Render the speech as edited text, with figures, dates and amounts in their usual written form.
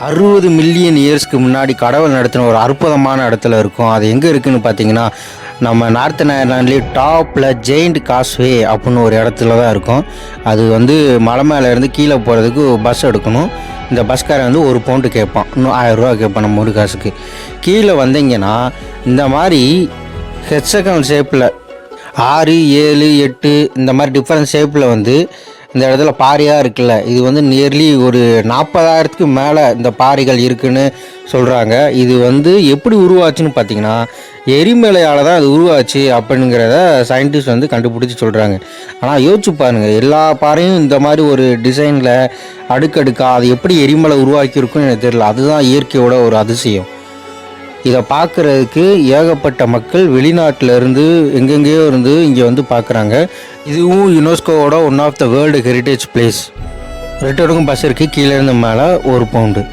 60 million இயர்ஸ்க்கு முன்னாடி கடவுள் நடத்தின ஒரு அற்புதமான இடத்துல இருக்கும். அது எங்கே இருக்குதுன்னு பார்த்தீங்கன்னா, நம்ம நார்த்தன் ஐர்லாண்ட்லேயே டாப்பில் ஜெயிண்ட் காஸ்வே அப்படின்னு ஒரு இடத்துல தான் இருக்கும். அது வந்து மலை மேலே இருந்து கீழே போகிறதுக்கு பஸ் எடுக்கணும். இந்த பஸ்காரன் வந்து 1 பவுண்டு கேட்பான், இன்னும் 1000 ரூபா கேட்பான் நம்ம ஊர் காசுக்கு. கீழே வந்தீங்கன்னா இந்த மாதிரி ஹெக்ஸகன் ஷேப்பில் 6, 7, 8 இந்த மாதிரி டிஃப்ரெண்ட் ஷேப்பில் வந்து இந்த இடத்துல பாறையாக இருக்குல்ல, இது வந்து நியர்லி ஒரு 40,000க்கு மேலே இந்த பாறைகள் இருக்குதுன்னு சொல்கிறாங்க. இது வந்து எப்படி உருவாச்சுன்னு பார்த்தீங்கன்னா, எரிமலையால் தான் அது உருவாச்சு அப்படிங்கிறத சயின்டிஸ்ட் வந்து கண்டுபிடிச்சி சொல்கிறாங்க. ஆனால் யோசிச்சு பாருங்கள், எல்லா பாறையும் இந்த மாதிரி ஒரு டிசைனில் அடுக்கடுக்கா அது எப்படி எரிமலை உருவாக்கியிருக்குன்னு எனக்கு தெரியல. அதுதான் இயற்கையோட ஒரு அதிசயம். இதை பார்க்குறதுக்கு ஏகப்பட்ட மக்கள் வெளிநாட்டில் இருந்து எங்கெங்கேயோ இருந்து இங்கே வந்து பார்க்குறாங்க. இதுவும் யுனெஸ்கோவோட one of the world heritage place. ரிட்டர்னுக்கும் பஸ் இருக்குது, கீழே இருந்து மேலே 1 பவுண்டு.